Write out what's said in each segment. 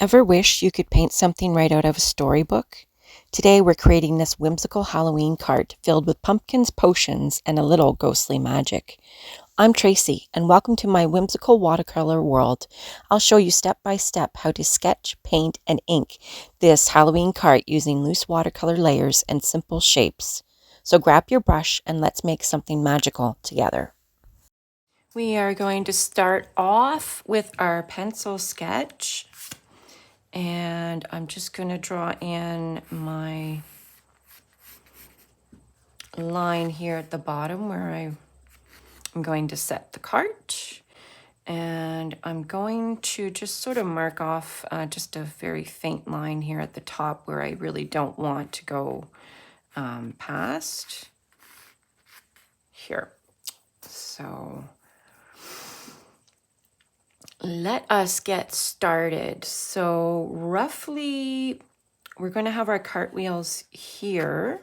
Ever wish you could paint something right out of a storybook? Today we're creating this whimsical Halloween cart filled with pumpkins, potions, and a little ghostly magic. I'm Tracey, and welcome to my whimsical watercolor world. I'll show you step by step how to sketch, paint, and ink this Halloween cart using loose watercolor layers and simple shapes. So grab your brush and let's make something magical together. We are going to start off with our pencil sketch. And I'm just going to draw in my line here at the bottom where I'm going to set the cart. And I'm going to just sort of mark off just a very faint line here at the top where I really don't want to go past here. So let us get started. So roughly, we're going to have our cartwheels here.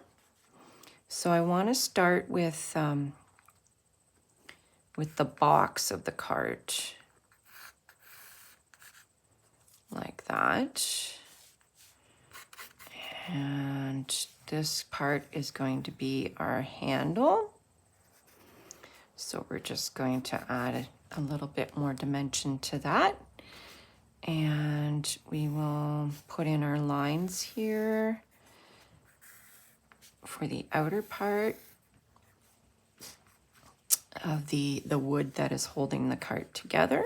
So I want to start with the box of the cart, like that. And this part is going to be our handle. So we're just going to add a little bit more dimension to that. And we will put in our lines here for the outer part of the wood that is holding the cart together.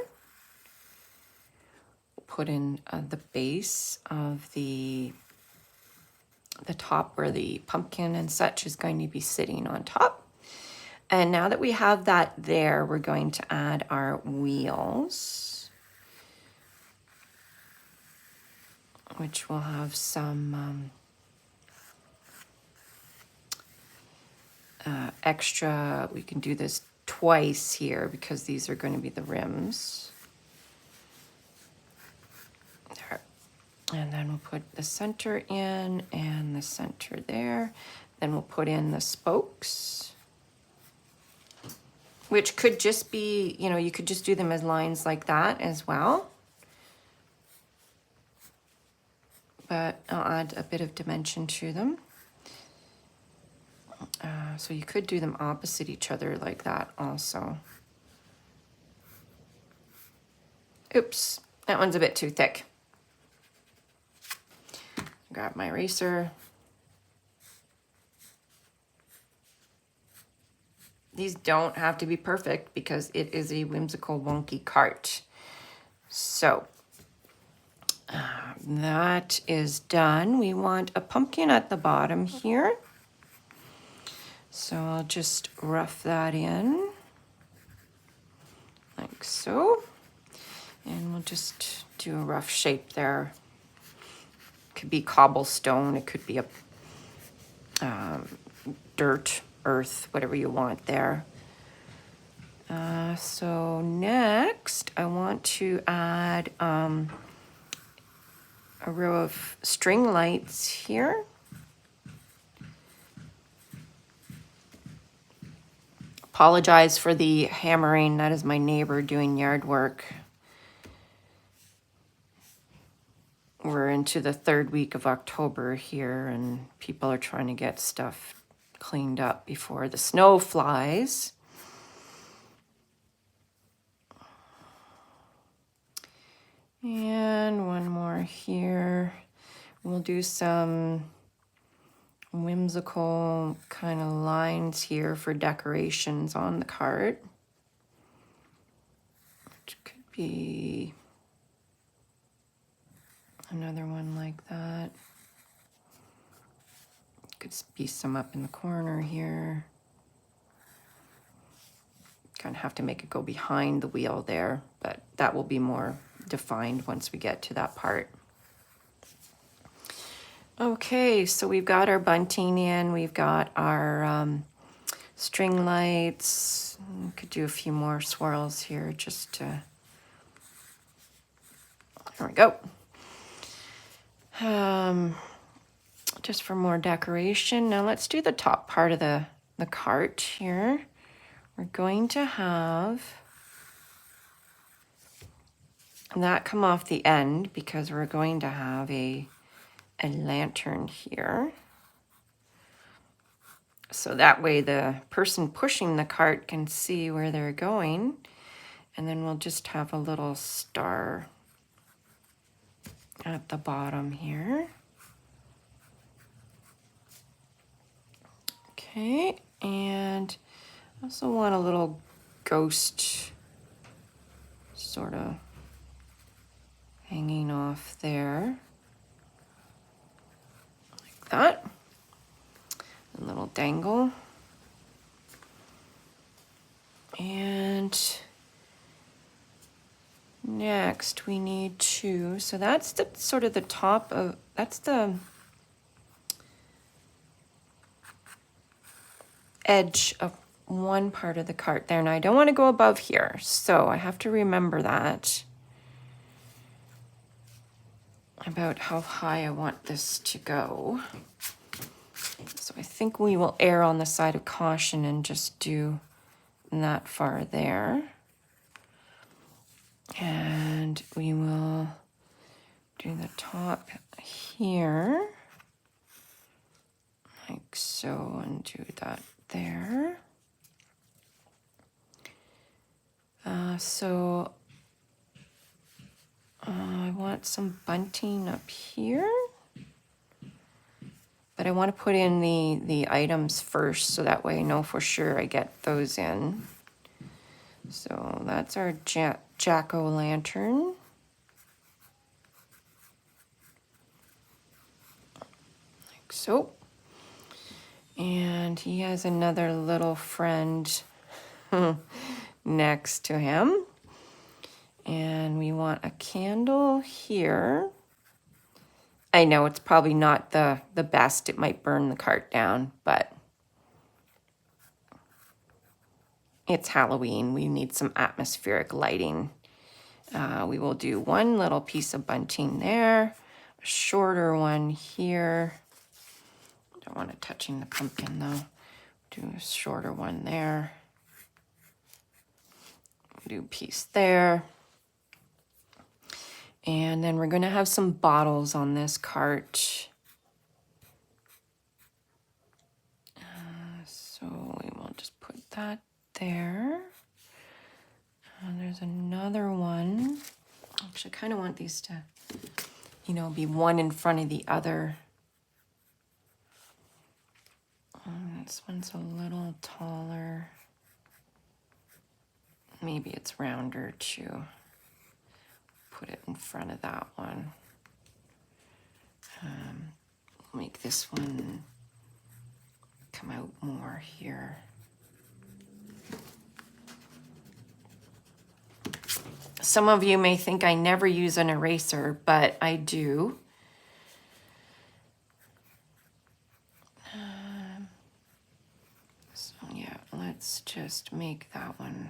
Put in the base of the top where the pumpkin and such is going to be sitting on top. And now that we have that there, we're going to add our wheels, which will have some extra. We can do this twice here because these are going to be the rims. There. And then we'll put the center in and the center there. Then we'll put in the spokes, which could just be, you could just do them as lines like that as well. But I'll add a bit of dimension to them. So you could do them opposite each other like that also. Oops, that one's a bit too thick. Grab my eraser. These don't have to be perfect because it is a whimsical wonky cart. So that is done. We want a pumpkin at the bottom here. So I'll just rough that in like so. And we'll just do a rough shape there. Could be cobblestone, it could be a dirt, earth, whatever you want there. So next I want to add a row of string lights here. Apologize for the hammering, that is my neighbor doing yard work. We're into the third week of October here and people are trying to get stuff cleaned up before the snow flies. And one more here. We'll do some whimsical kind of lines here for decorations on the cart. Which could be another one like that. Could be some up in the corner here. Kind of have to make it go behind the wheel there, but that will be more defined once we get to that part. Okay, so we've got our bunting in, we've got our string lights. We could do a few more swirls here just to, there we go. Just for more decoration. Now let's do the top part of the cart here. We're going to have that come off the end because we're going to have a lantern here. So that way the person pushing the cart can see where they're going. And then we'll just have a little star at the bottom here. Okay, and I also want a little ghost sort of hanging off there, like that. A little dangle. And next we need to, so that's the sort of the top of, that's the edge of one part of the cart there. Now I don't want to go above here, so I have to remember that about how high I want this to go. So I think we will err on the side of caution and just do that far there. And we will do the top here, like so, and do that there. I want some bunting up here, but I want to put in the items first, so that way I know for sure I get those in. So that's our jack-o'-lantern. Like so. And he has another little friend next to him. And we want a candle here. I know it's probably not the best. It might burn the cart down, but it's Halloween. We need some atmospheric lighting. We will do one little piece of bunting there, a shorter one here. Don't want it touching the pumpkin though. Do a shorter one there. Do a piece there. And then we're going to have some bottles on this cart. So we will just put that there. And there's another one. Actually, I kind of want these to, you know, be one in front of the other. This one's a little taller. Maybe it's rounder too. Put it in front of that one. Make this one come out more here. Some of you may think I never use an eraser, but I do. So yeah, let's just make that one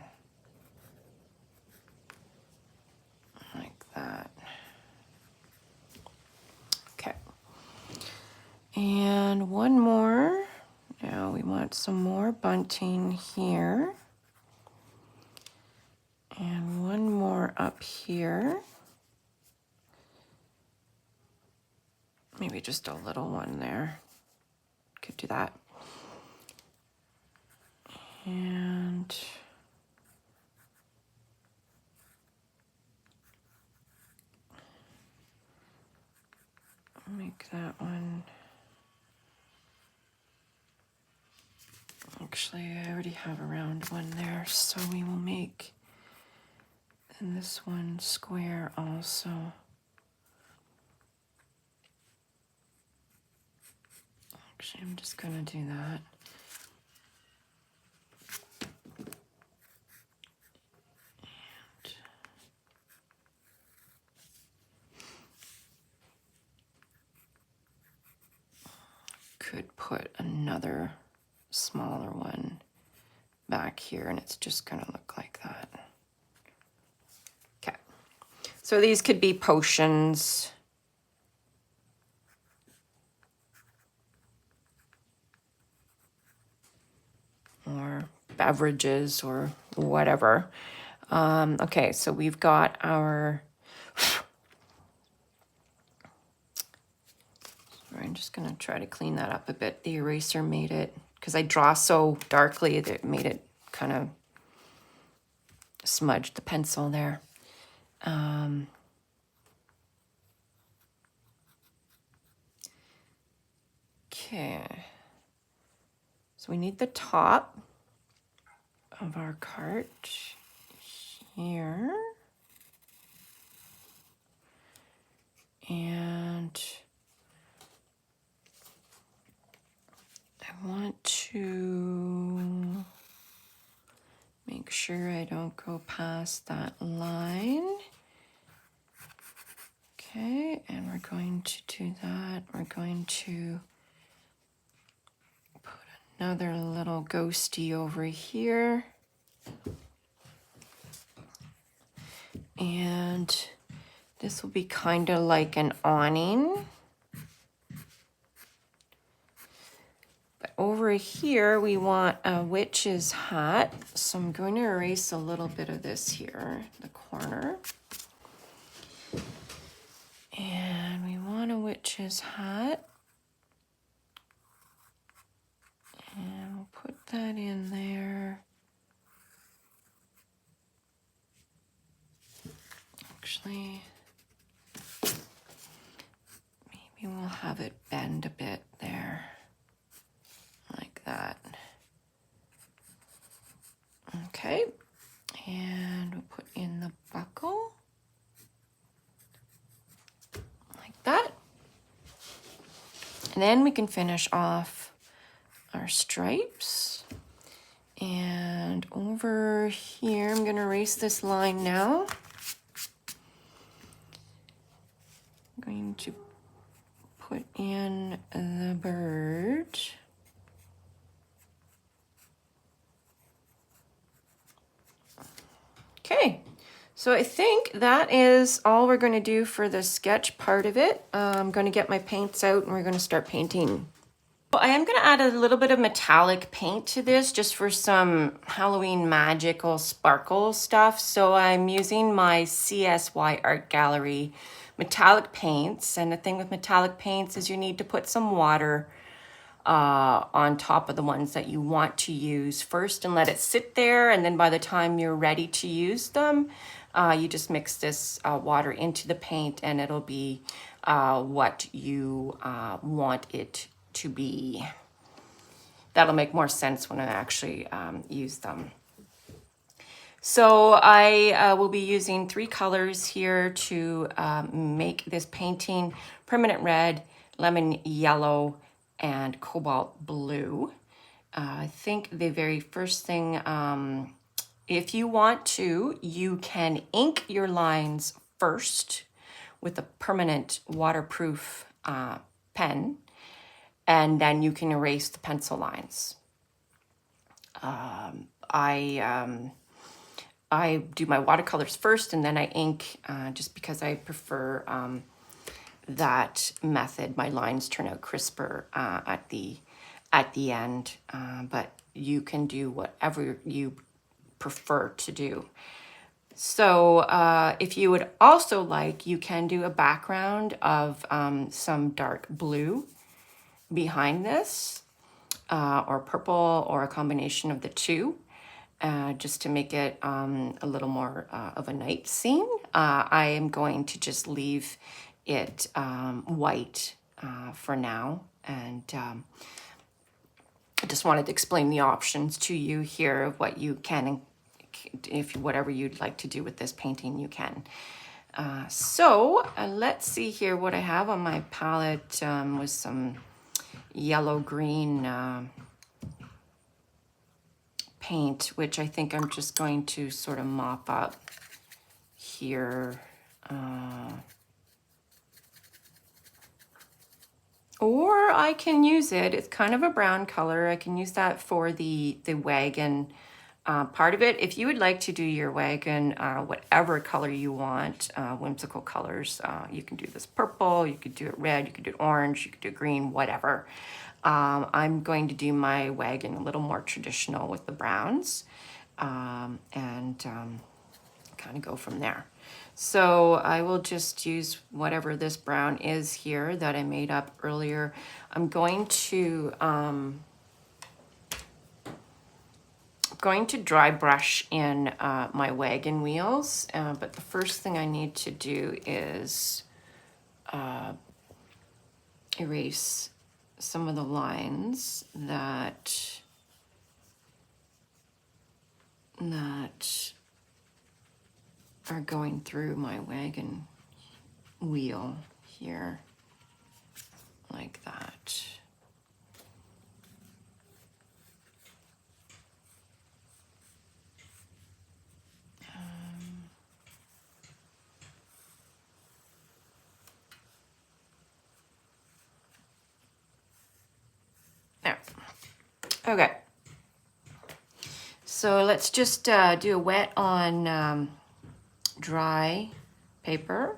like that. Okay. And one more. Now we want some more bunting here. And one more up here. Maybe just a little one there. Could do that. And make that one. Actually, I already have a round one there, so we will make and this one square also. Actually, I'm just going to do that. Could put another smaller one back here, and it's just going to look like that. Okay. So these could be potions. Or beverages or whatever. Okay, so we've got our I'm just gonna try to clean that up a bit. The eraser made it, because I draw so darkly, that it made it kind of smudge the pencil there. Okay, so we need the top of our cart here. And I want to make sure I don't go past that line. Okay, and we're going to do that. We're going to put another little ghosty over here. And this will be kind of like an awning. But over here, we want a witch's hat. So I'm going to erase a little bit of this here, the corner. And we want a witch's hat. And we'll put that in there. Actually, maybe we'll have it bend a bit there, like that. Okay, and we'll put in the buckle, like that. And then we can finish off our stripes. And over here, I'm gonna erase this line now. I'm going to put in the bird. Okay, so I think that is all we're going to do for the sketch part of it. I'm going to get my paints out and we're going to start painting. I am going to add a little bit of metallic paint to this just for some Halloween magical sparkle stuff. So I'm using my CSY Art Gallery metallic paints. And the thing with metallic paints is you need to put some water on top of the ones that you want to use first and let it sit there. And then by the time you're ready to use them, you just mix this water into the paint and it'll be what you want it to be. That'll make more sense when I actually use them. So I will be using 3 colors here to make this painting: permanent red, lemon yellow, and cobalt blue. I think the very first thing, if you want to, you can ink your lines first with a permanent waterproof pen, and then you can erase the pencil lines. I do my watercolors first and then I ink just because I prefer that method. My lines turn out crisper at the end, but you can do whatever you prefer to do. So if you would also like, you can do a background of some dark blue behind this, or purple, or a combination of the two, just to make it a little more of a night scene. I am going to just leave it white for now, and I just wanted to explain the options to you here of what you can, and if whatever you'd like to do with this painting, you can. So let's see here what I have on my palette with some yellow-green paint, which I think I'm just going to sort of mop up here. Or I can use it, it's kind of a brown color. I can use that for the wagon part of it. If you would like to do your wagon whatever color you want, whimsical colors, you can do this purple, you could do it red, you could do it orange, you could do it green, whatever. I'm going to do my wagon a little more traditional with the browns, and kind of go from there. So I will just use whatever this brown is here that I made up earlier. I'm going to dry brush in my wagon wheels, but the first thing I need to do is erase some of the lines that are going through my wagon wheel here, like that. There. Okay. So let's just do a wet on dry paper.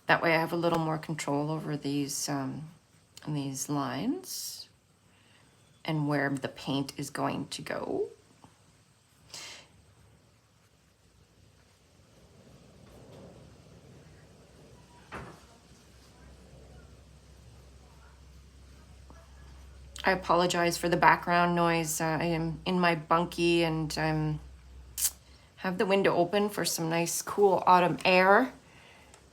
That way I have a little more control over these lines and where the paint is going to go. I apologize for the background noise. I am in my bunkie and I'm have the window open for some nice cool autumn air,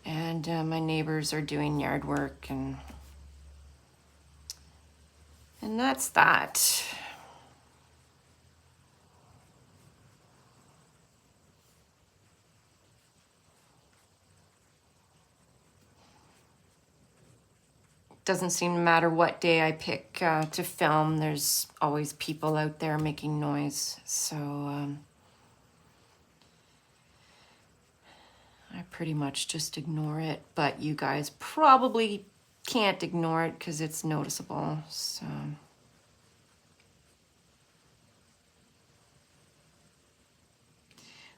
and my neighbors are doing yard work, and that's that. Doesn't seem to matter what day I pick to film, there's always people out there making noise, so I pretty much just ignore it, but you guys probably can't ignore it because it's noticeable, so.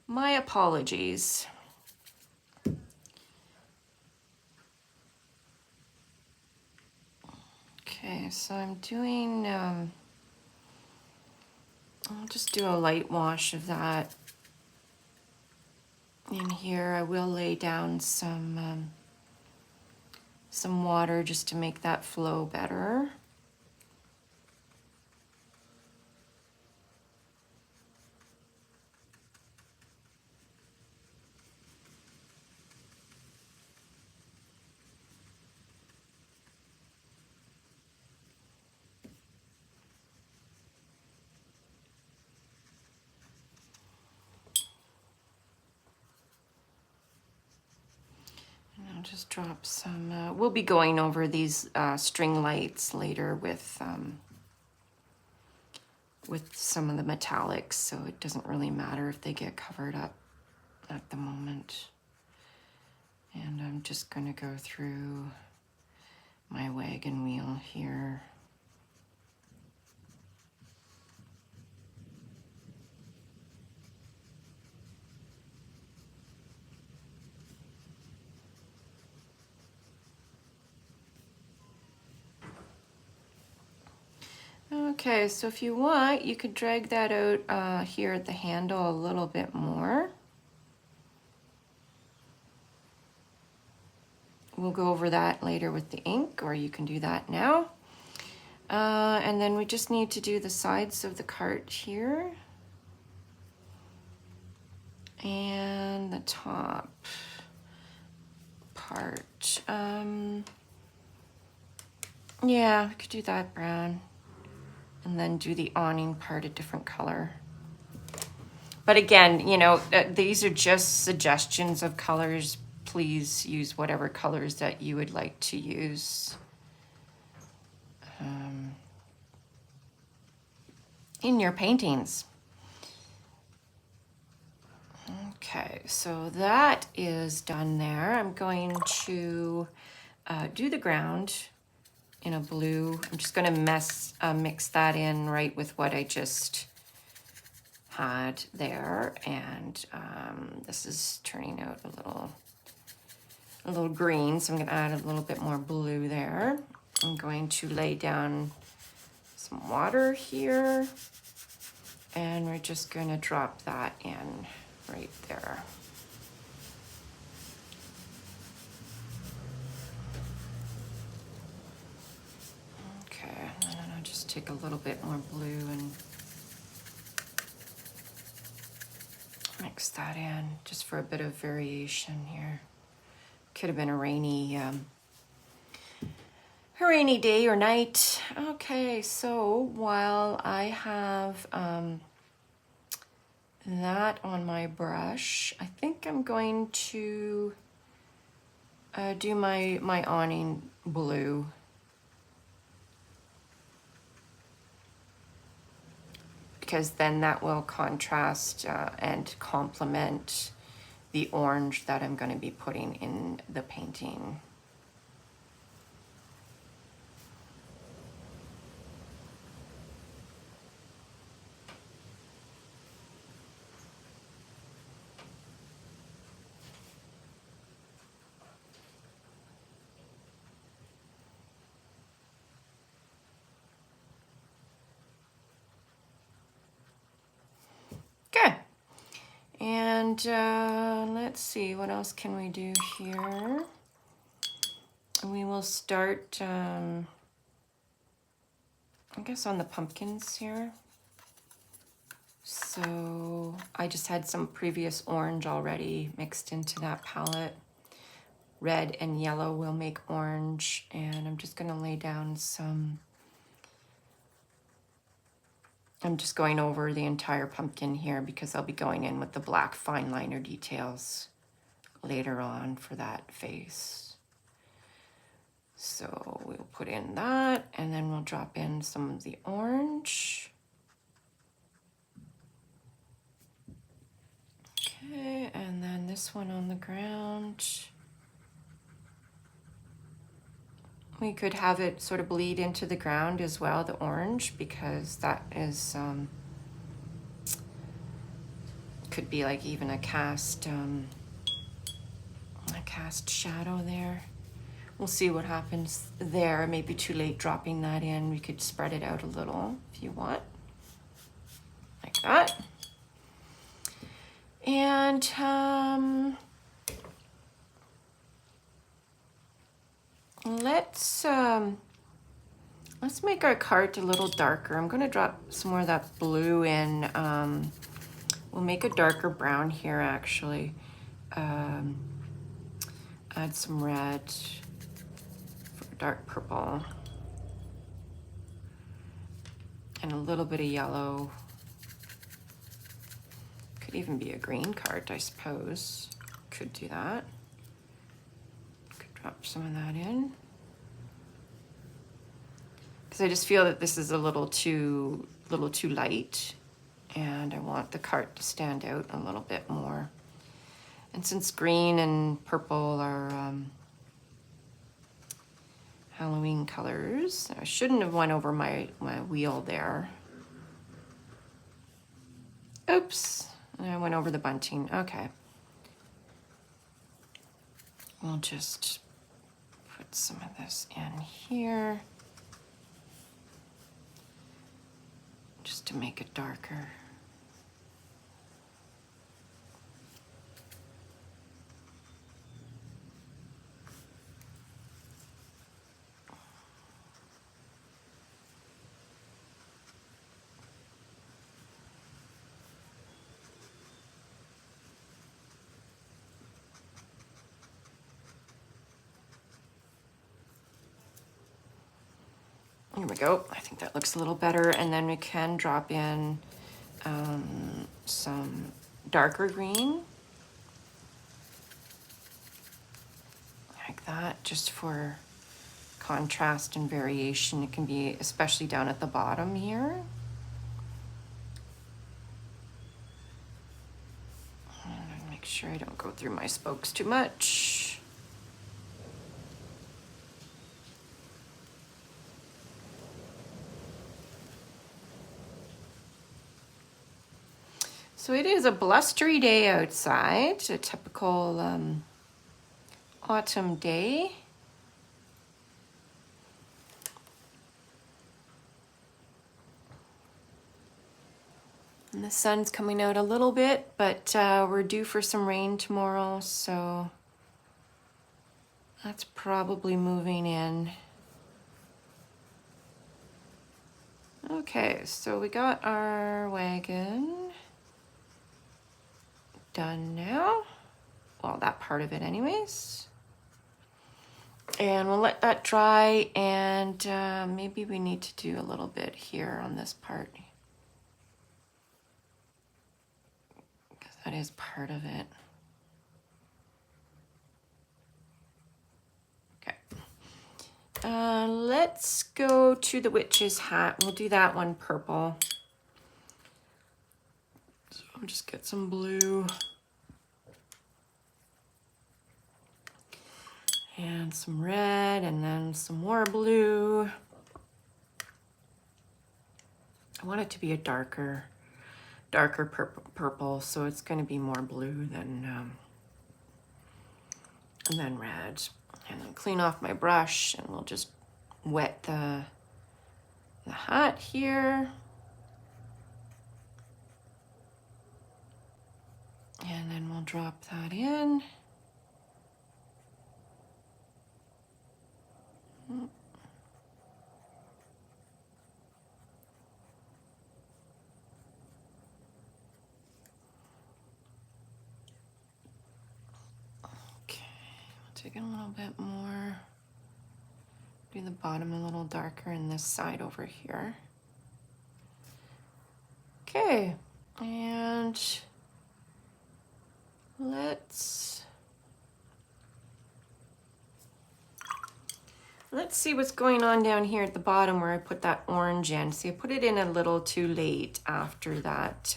My apologies. Okay, so I'm doing, I'll just do a light wash of that in here. I will lay down some water just to make that flow better. And I'll just drop some, we'll be going over these string lights later with some of the metallics, so it doesn't really matter if they get covered up at the moment. And I'm just going to go through my wagon wheel here. Okay, so if you want, you could drag that out here at the handle a little bit more. We'll go over that later with the ink, or you can do that now. And then we just need to do the sides of the cart here. And the top part. Yeah, we could do that brown. And then do the awning part a different color. But again, you know, these are just suggestions of colors. Please use whatever colors that you would like to use in your paintings. Okay, so that is done there. I'm going to do the ground in a blue. I'm just going to mix that in right with what I just had there, and this is turning out a little green, so I'm going to add a little bit more blue there. I'm going to lay down some water here, and we're just going to drop that in right there. take a little bit more blue and mix that in just for a bit of variation here. Could have been a rainy day or night. Okay, so while I have that on my brush, I think I'm going to do my awning blue. Because then that will contrast and complement the orange that I'm going to be putting in the painting. Good. And let's see, what else can we do here? We will start, I guess, on the pumpkins here. So I just had some previous orange already mixed into that palette. Red and yellow will make orange, and I'm just going to lay down some. I'm just going over the entire pumpkin here because I'll be going in with the black fine liner details later on for that face. So we'll put in that, and then we'll drop in some of the orange. Okay, and then this one on the ground. We could have it sort of bleed into the ground as well, the orange, because that is, could be like even a cast shadow there. We'll see what happens there. It may be too late dropping that in. We could spread it out a little if you want, like that. And let's make our cart a little darker. I'm going to drop some more of that blue in. We'll make a darker brown here, actually. Add some red for dark purple. And a little bit of yellow. Could even be a green cart, I suppose. Could do that. Could drop some of that in. Because I just feel that this is a little too light, and I want the cart to stand out a little bit more. And since green and purple are Halloween colors, I shouldn't have went over my wheel there. Oops, I went over the bunting. Okay. We'll just put some of this in here, just to make it darker. Here we go. I think that looks a little better. And then we can drop in some darker green. Like that, just for contrast and variation. It can be especially down at the bottom here. And make sure I don't go through my spokes too much. So it is a blustery day outside, a typical autumn day. And the sun's coming out a little bit, but we're due for some rain tomorrow, so that's probably moving in. Okay, so we got our wagon done now. Well, that part of it anyways. And we'll let that dry, and maybe we need to do a little bit here on this part, because that is part of it. Okay. Let's go to the witch's hat. We'll do that one purple. So I'll just get some blue. And some red, and then some more blue. I want it to be a darker purple, so it's going to be more blue than red. And then clean off my brush, and we'll just wet the hat here. And then we'll drop that in. Take it a little bit more. Do the bottom a little darker and this side over here. Okay, and let's see what's going on down here at the bottom where I put that orange in. See, I put it in a little too late after that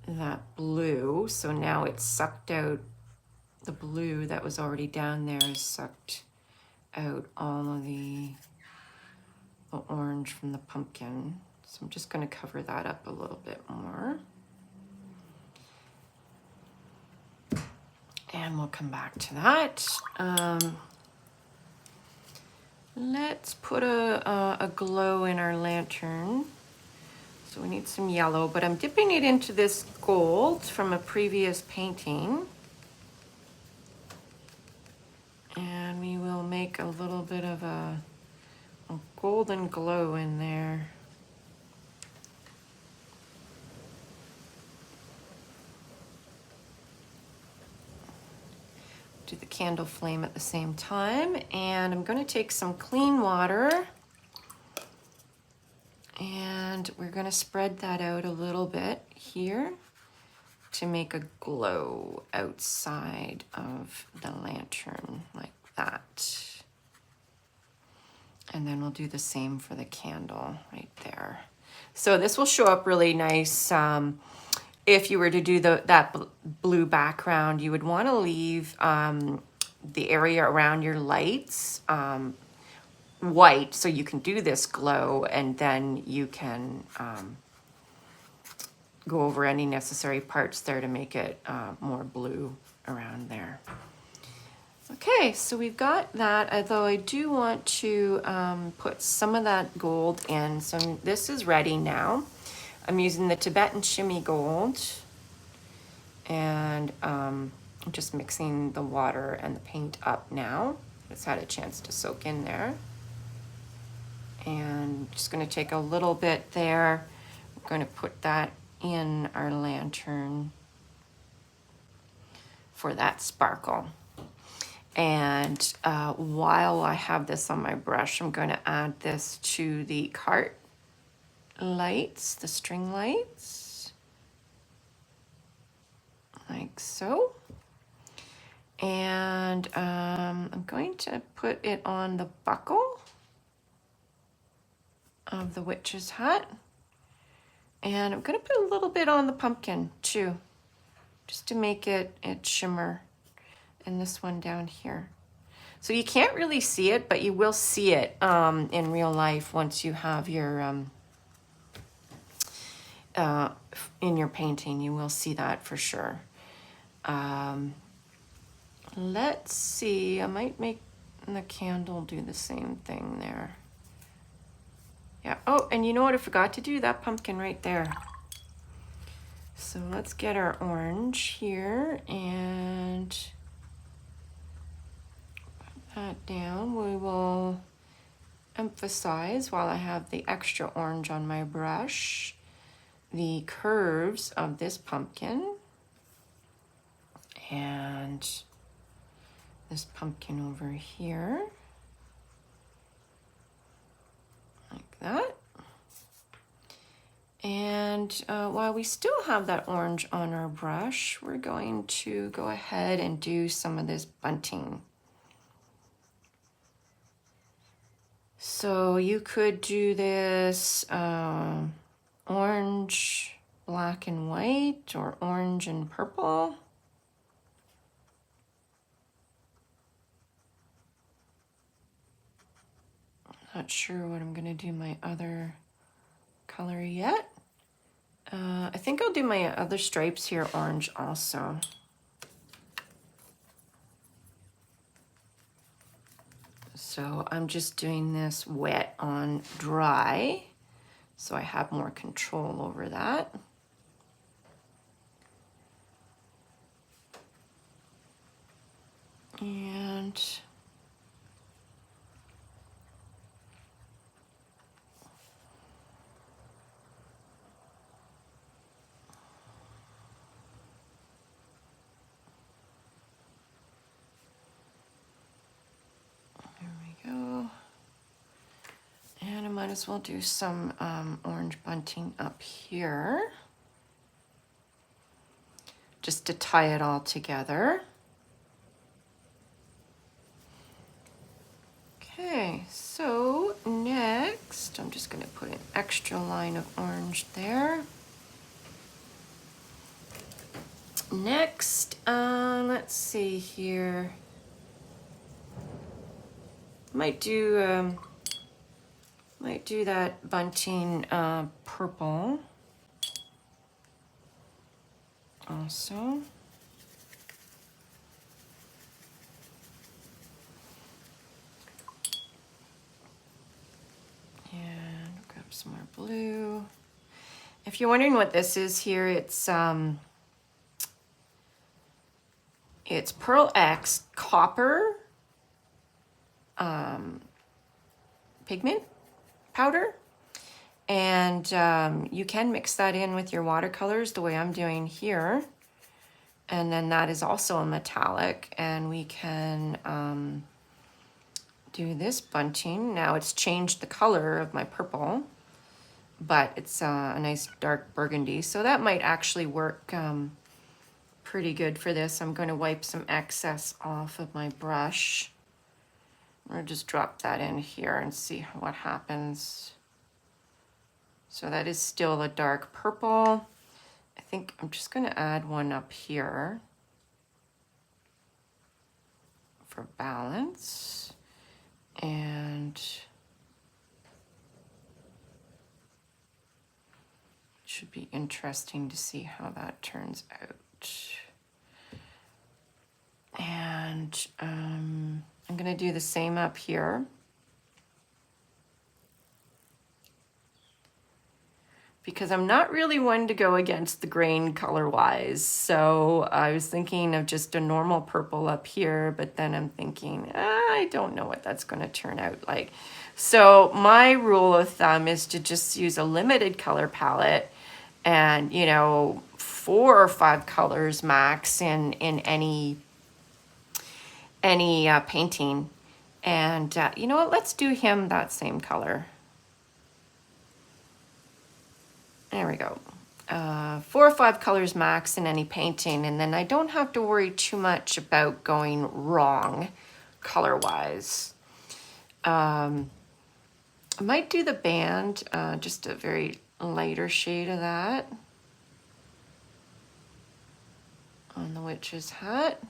that blue, so now it's sucked out. The blue that was already down there is sucked out all of the orange from the pumpkin. So I'm just going to cover that up a little bit more. And we'll come back to that. Let's put a glow in our lantern. So we need some yellow, but I'm dipping it into this gold from a previous painting. And we will make a little bit of a golden glow in there. Do the candle flame at the same time. And I'm going to take some clean water and we're going to spread that out a little bit here to make a glow outside of the lantern like that. And then we'll do the same for the candle right there. So this will show up really nice. If you were to do that blue background, you would want to leave the area around your lights white so you can do this glow, and then you can go over any necessary parts there to make it more blue around there. Okay, so we've got that, although I do want to put some of that gold in. So this is ready now. I'm using the Tibetan shimmy gold, and I'm just mixing the water and the paint up now. It's had a chance to soak in there. And just going to take a little bit there. We're going to put that in our lantern for that sparkle. And while I have this on my brush, I'm going to add this to the cart lights, the string lights, like so. And I'm going to put it on the buckle of the witch's hat. And I'm going to put a little bit on the pumpkin too, just to make it shimmer. And this one down here. So you can't really see it, but you will see it in real life once you have your, in your painting, you will see that for sure. Let's see, I might make the candle do the same thing there. Yeah, oh, and you know what I forgot to do? That pumpkin right there. So let's get our orange here and put that down. We will emphasize, while I have the extra orange on my brush, the curves of this pumpkin and this pumpkin over here, like that. And while we still have that orange on our brush, we're going to go ahead and do some of this bunting. So you could do this orange, black and white, or orange and purple. Not sure what I'm gonna do my other color yet. I think I'll do my other stripes here orange also. So I'm just doing this wet on dry, so I have more control over that. And go. And I might as well do some orange bunting up here, just to tie it all together. Okay, so next, I'm just gonna put an extra line of orange there. Next, let's see here. Might do that bunting purple also. And grab some more blue. If you're wondering what this is here, it's Pearl X copper pigment powder, and you can mix that in with your watercolors the way I'm doing here, and then that is also a metallic, and we can do this bunting. Now it's changed the color of my purple, but it's a nice dark burgundy, so that might actually work pretty good for this. I'm going to wipe some excess off of my brush. I'll just drop that in here and see what happens. So that is still a dark purple. I think I'm just going to add one up here for balance. And it should be interesting to see how that turns out. And I'm going to do the same up here. Because I'm not really one to go against the grain color-wise. So I was thinking of just a normal purple up here, but then I'm thinking, I don't know what that's going to turn out like. So my rule of thumb is to just use a limited color palette and, you know, 4 or 5 colors max in any painting. And you know what, let's do him that same color. There we go. 4 or 5 colors max in any painting, and then I don't have to worry too much about going wrong color-wise. I might do the band, just a very lighter shade of that on the witch's hat.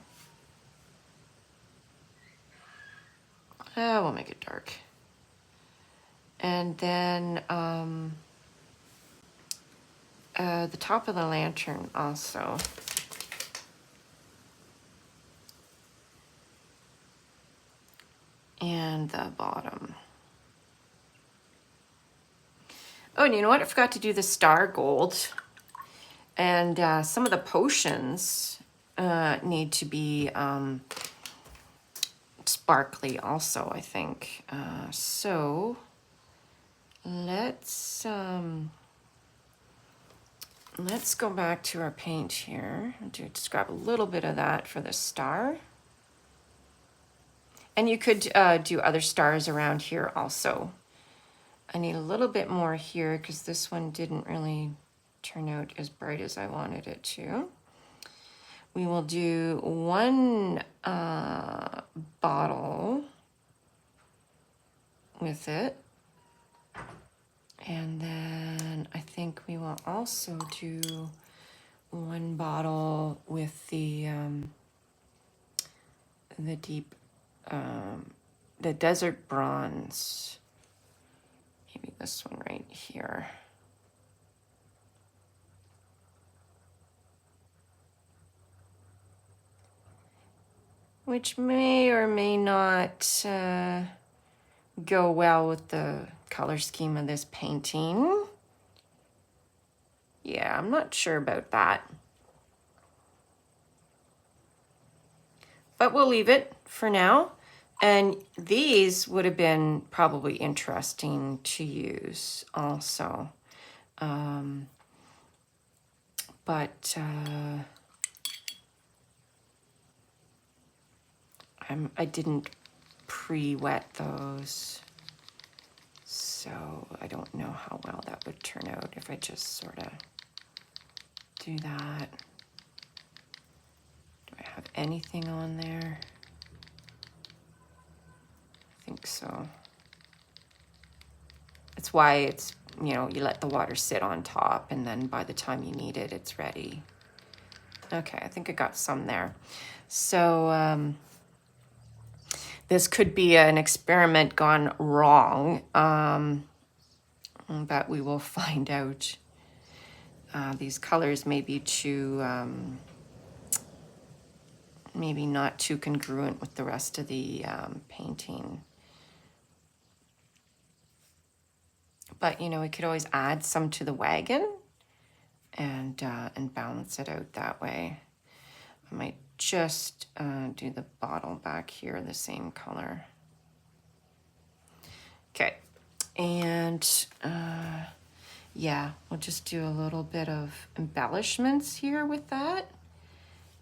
We'll make it dark. And then the top of the lantern also. And the bottom. Oh, and you know what? I forgot to do the star gold. And some of the potions need to be sparkly also, I think. So let's go back to our paint here and just grab a little bit of that for the star. And you could do other stars around here also. I need a little bit more here because this one didn't really turn out as bright as I wanted it to. We will do one bottle with it. And then I think we will also do one bottle with the deep, the desert bronze. Maybe this one right here. Which may or may not go well with the color scheme of this painting. Yeah, I'm not sure about that. But we'll leave it for now. And these would have been probably interesting to use also. I didn't pre-wet those, so I don't know how well that would turn out if I just sort of do that. Do I have anything on there? I think so. That's why it's, you know, you let the water sit on top and then by the time you need it, it's ready. Okay, I think I got some there. So this could be an experiment gone wrong, but we will find out. These colors may be too, maybe not too congruent with the rest of the painting. But, you know, we could always add some to the wagon and balance it out that way. I might just do the bottle back here the same color. Okay, and yeah, we'll just do a little bit of embellishments here with that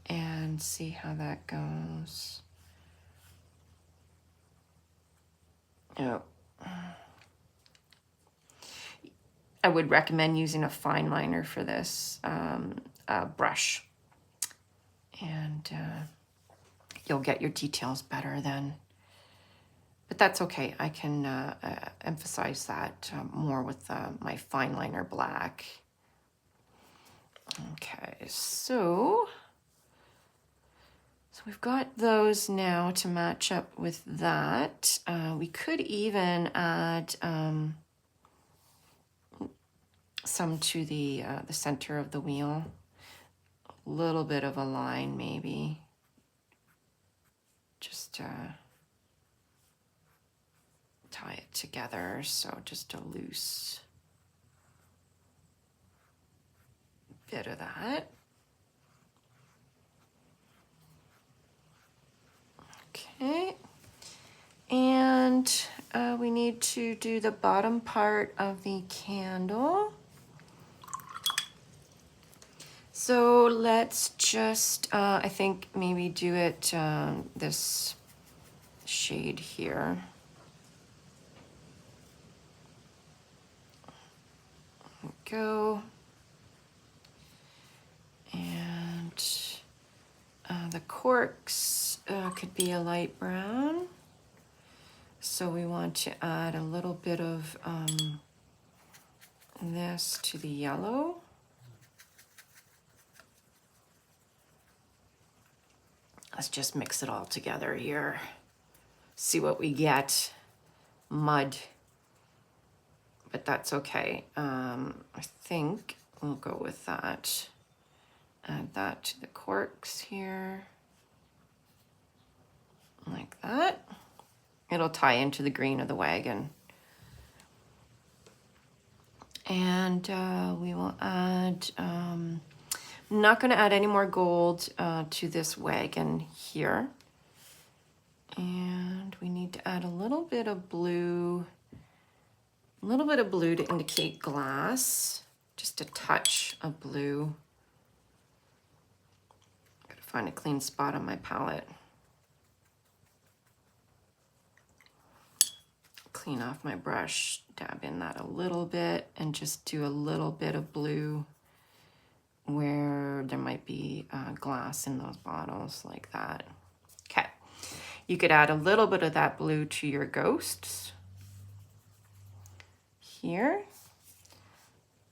and see how that goes. Oh. I would recommend using a fine liner for this brush. And you'll get your details better then. But that's okay. I can emphasize that more with my fine liner black. Okay, so we've got those now to match up with that. We could even add some to the center of the wheel. A little bit of a line maybe. Just tie it together, so just a loose bit of that. Okay, and we need to do the bottom part of the candle. So let's just, I think maybe do it this shade here. Go. And the corks could be a light brown. So we want to add a little bit of this to the yellow. Let's just mix it all together here. See what we get. Mud. But that's okay. I think we'll go with that. Add that to the corks here. Like that. It'll tie into the green of the wagon. And we will add, I'm not going to add any more gold to this wagon here. And to add a little bit of blue to indicate glass, just a touch of blue. Gotta find a clean spot on my palette. Clean off my brush, dab in that a little bit, and just do a little bit of blue where there might be glass in those bottles, like that. Okay, you could add a little bit of that blue to your ghosts here,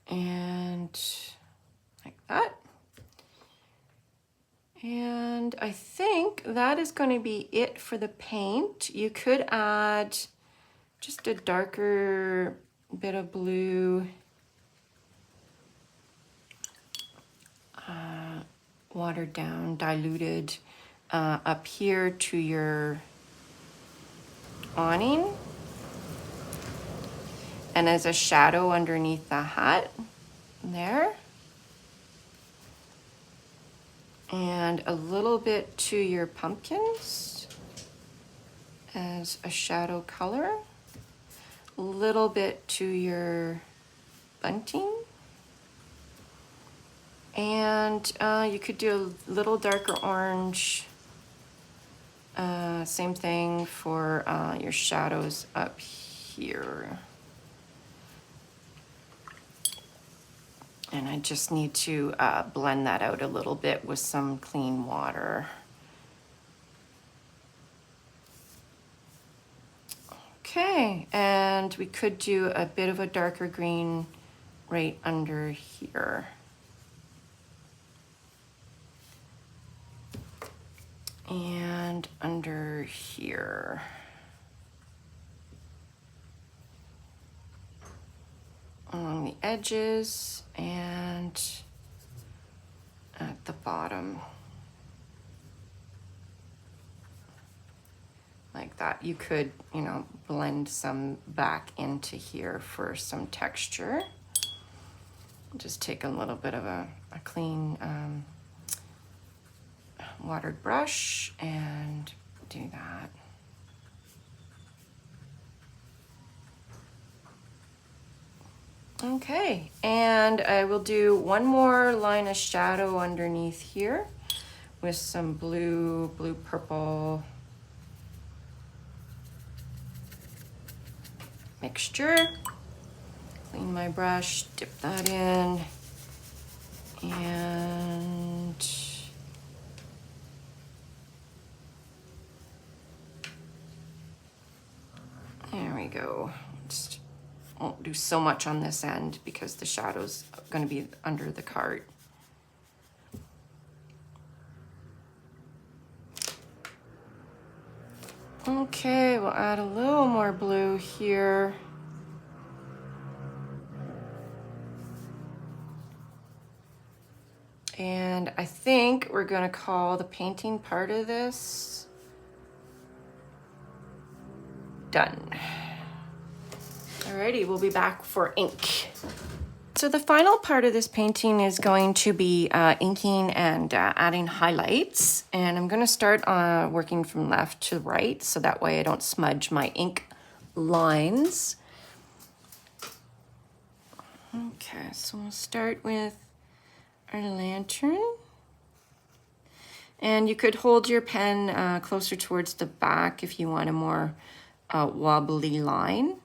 and like that. And I think that is going to be it for the paint. You could add just a darker bit of blue, watered down, diluted, up here to your awning, and as a shadow underneath the hat there, and a little bit to your pumpkins as a shadow color, a little bit to your bunting, and you could do a little darker orange. Same thing for your shadows up here. And I just need to blend that out a little bit with some clean water. Okay, and we could do a bit of a darker green right under here. And under here. Along the edges and at the bottom. Like that. You could, you know, blend some back into here for some texture. Just take a little bit of a clean watered brush and do that. Okay, and I will do one more line of shadow underneath here with some blue purple mixture. Clean my brush, dip that in, and there we go. Just won't do so much on this end because the shadow's going to be under the cart. Okay, we'll add a little more blue here. And I think we're going to call the painting part of this done. Alrighty, we'll be back for ink. So the final part of this painting is going to be inking and adding highlights. And I'm going to start working from left to right, so that way I don't smudge my ink lines. Okay, so we'll start with our lantern. And you could hold your pen closer towards the back if you want a more wobbly line.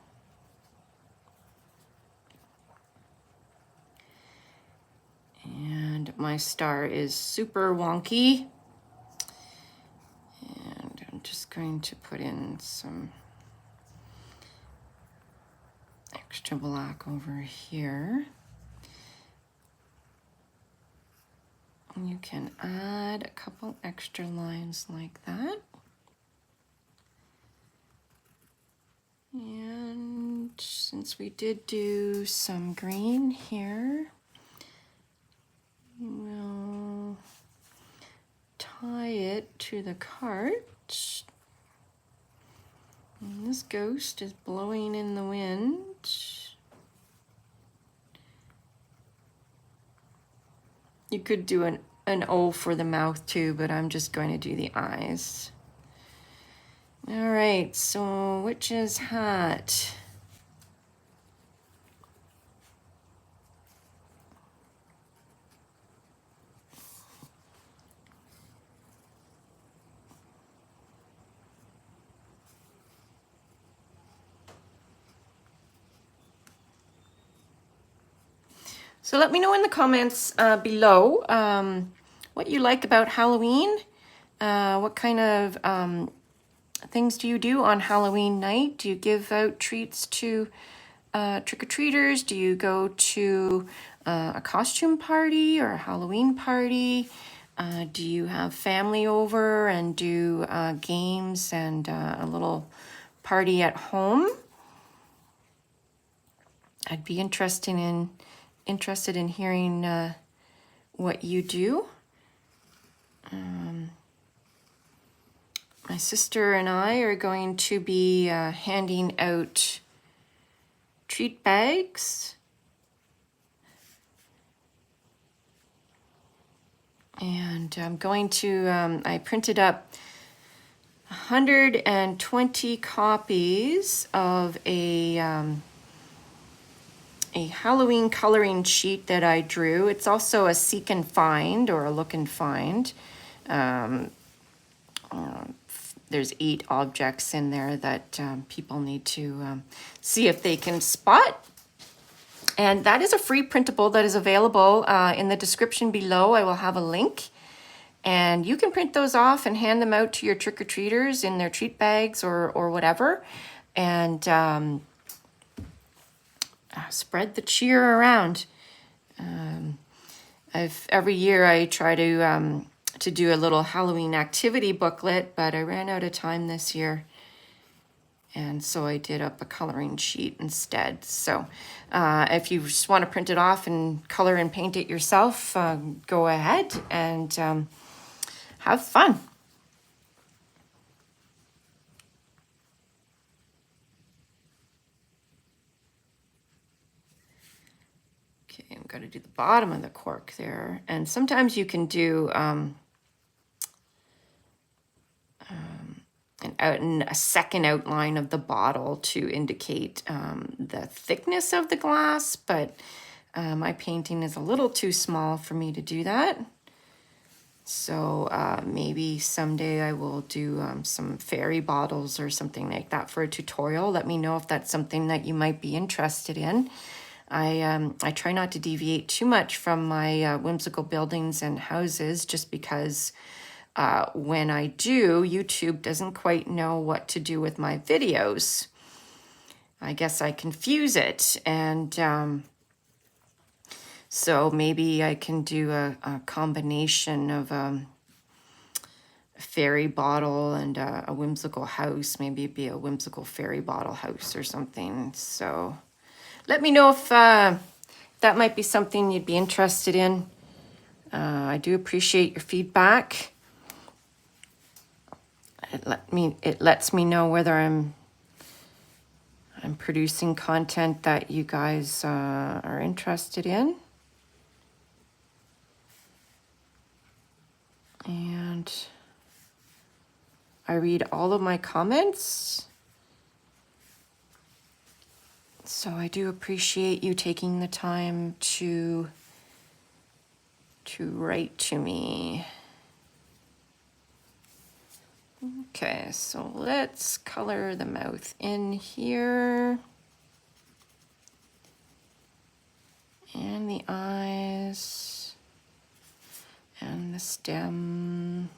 And my star is super wonky. And I'm just going to put in some extra black over here. And you can add a couple extra lines like that. And since we did do some green here, we'll tie it to the cart. And this ghost is blowing in the wind. You could do an O for the mouth too, but I'm just going to do the eyes. All right, so witch's hat. So let me know in the comments below what you like about Halloween. What kind of things do you do on Halloween night? Do you give out treats to trick-or-treaters? Do you go to a costume party or a Halloween party? Do you have family over and do games and a little party at home? I'd be interested in hearing what you do. My sister and I are going to be handing out treat bags. And I'm going to, I printed up 120 copies of a Halloween coloring sheet that I drew. It's also a seek and find or a look and find. There's 8 objects in there that people need to see if they can spot. And that is a free printable that is available in the description below. I will have a link. And you can print those off and hand them out to your trick-or-treaters in their treat bags or whatever. And spread the cheer around. Every year I try to do a little Halloween activity booklet, but I ran out of time this year. And so I did up a coloring sheet instead. So if you just want to print it off and color and paint it yourself, go ahead and have fun. Okay, I'm going to do the bottom of the cork there. And sometimes you can do a second outline of the bottle to indicate the thickness of the glass, but my painting is a little too small for me to do that. So maybe someday I will do some fairy bottles or something like that for a tutorial. Let me know if that's something that you might be interested in. I try not to deviate too much from my whimsical buildings and houses just because when I do, YouTube doesn't quite know what to do with my videos. I guess I confuse it, and so maybe I can do a combination of a fairy bottle and a whimsical house. Maybe it'd be a whimsical fairy bottle house or something. So let me know if that might be something you'd be interested in. I do appreciate your feedback. It lets me know whether I'm producing content that you guys are interested in. And I read all of my comments. So I do appreciate you taking the time to write to me. Okay, so let's color the mouth in here. And the eyes. And the stem.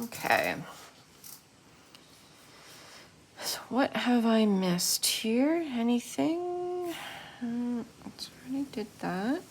Okay. So what have I missed here? Anything? I already did that.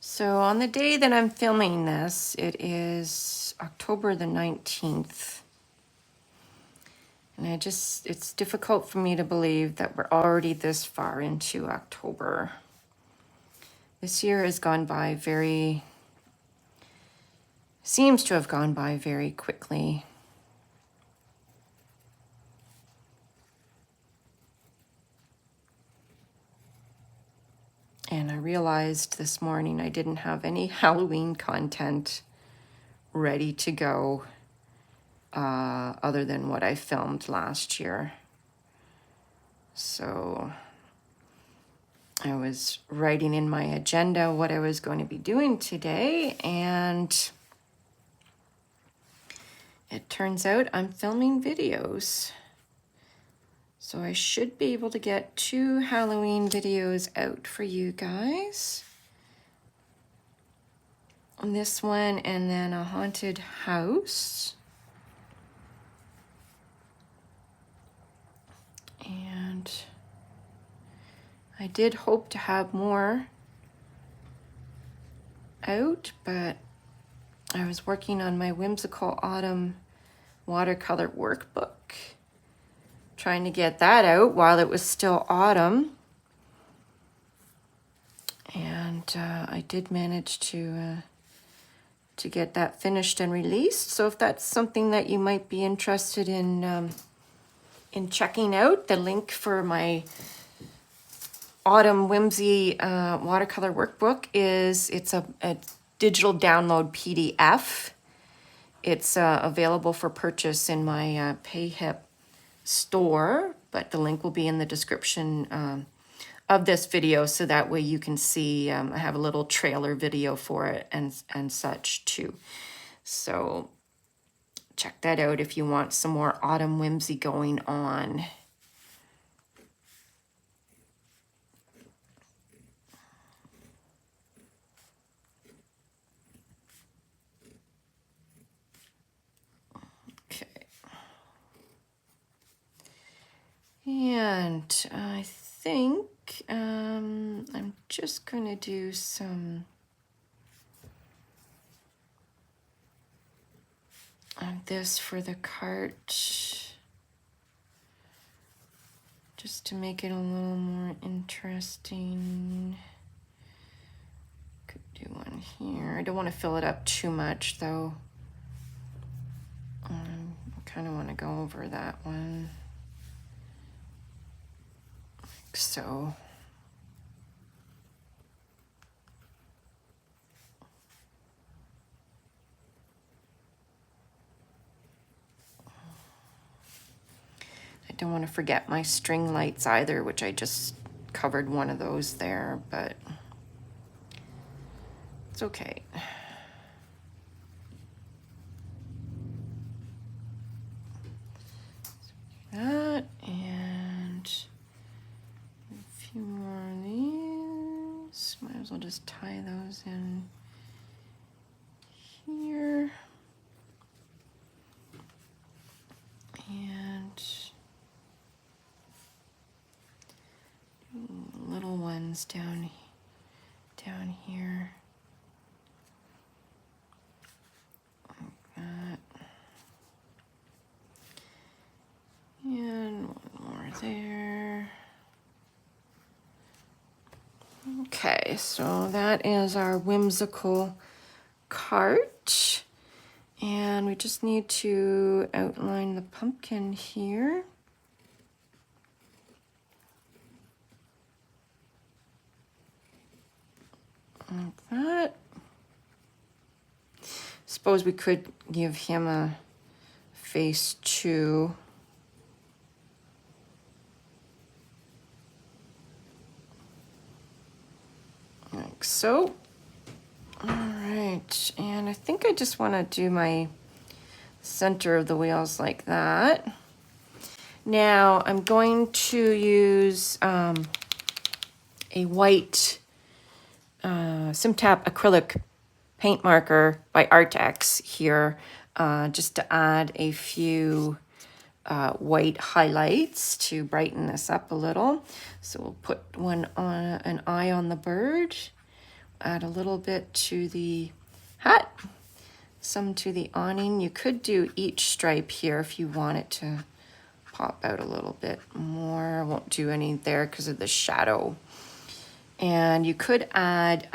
So on the day that I'm filming this, it is October the 19th. And it's difficult for me to believe that we're already this far into October. This year has gone by seems to have gone by very quickly. And I realized this morning I didn't have any Halloween content ready to go other than what I filmed last year. So I was writing in my agenda what I was going to be doing today, and it turns out I'm filming videos. So I should be able to get 2 Halloween videos out for you guys. On this one, and then a haunted house. And I did hope to have more out, but I was working on my Whimsical Autumn Watercolor Workbook, trying to get that out while it was still autumn. And I did manage to get that finished and released. So if that's something that you might be interested in checking out, the link for my Autumn Whimsy Watercolor Workbook it's a digital download PDF. It's available for purchase in my Payhip store, but the link will be in the description of this video, so that way you can see. I have a little trailer video for it and such too. So check that out if you want some more autumn whimsy going on. Okay. And I think I'm just going to do some of this for the cart, just to make it a little more interesting. Could do one here. I don't want to fill it up too much though. I kind of want to go over that one. Like so. I don't want to forget my string lights either, which I just covered one of those there, but it's okay. That, and a few more of these. Might as well just tie those in here. And little ones down here. Like that. And one more there. Okay, so that is our whimsical cart. And we just need to outline the pumpkin here. Like that. Suppose we could give him a face too. Like so. All right, and I think I just want to do my center of the wheels like that. Now I'm going to use a white Simtap acrylic paint marker by Artex here, just to add a few white highlights to brighten this up a little. So we'll put one on an eye on the bird, add a little bit to the hat, some to the awning. You could do each stripe here if you want it to pop out a little bit more. I won't do any there because of the shadow. And you could add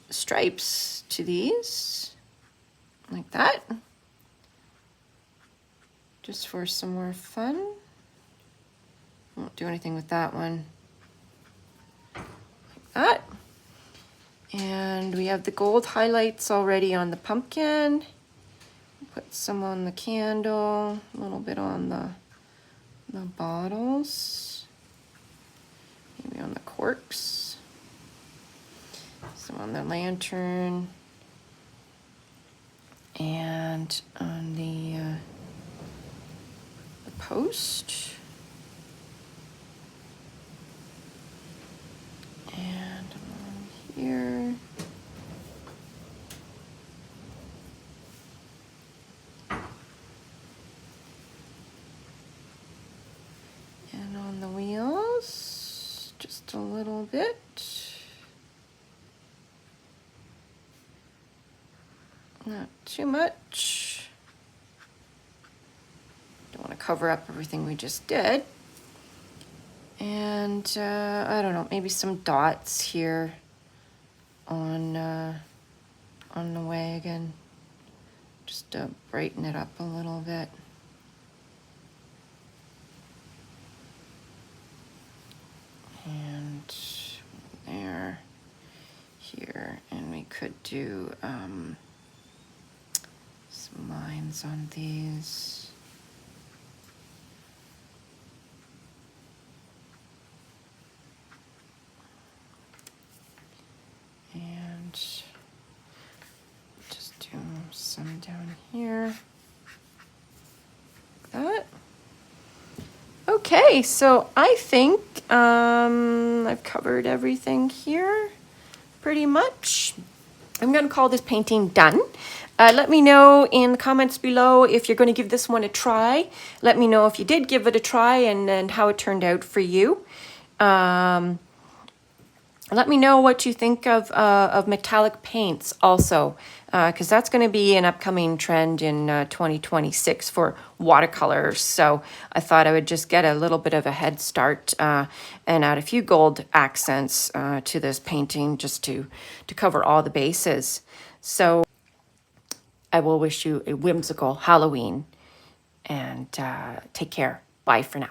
stripes to these, like that, just for some more fun. Won't do anything with that one. Like that. And we have the gold highlights already on the pumpkin. Put some on the candle, a little bit on the bottles, maybe on the corks, some on the lantern, and on the post. And along here. And on the wheels, just a little bit. Not too much. Don't want to cover up everything we just did. And I don't know, maybe some dots here on the wagon, just to brighten it up a little bit. And there, here, and we could do some lines on these. And just do some down here, like that. Okay, so I think I've covered everything here pretty much. I'm going to call this painting done. Let me know in the comments below if you're going to give this one a try. Let me know if you did give it a try and how it turned out for you. Let me know what you think of metallic paints also, because that's going to be an upcoming trend in 2026 for watercolors. So I thought I would just get a little bit of a head start and add a few gold accents to this painting just to cover all the bases. So I will wish you a whimsical Halloween and take care. Bye for now.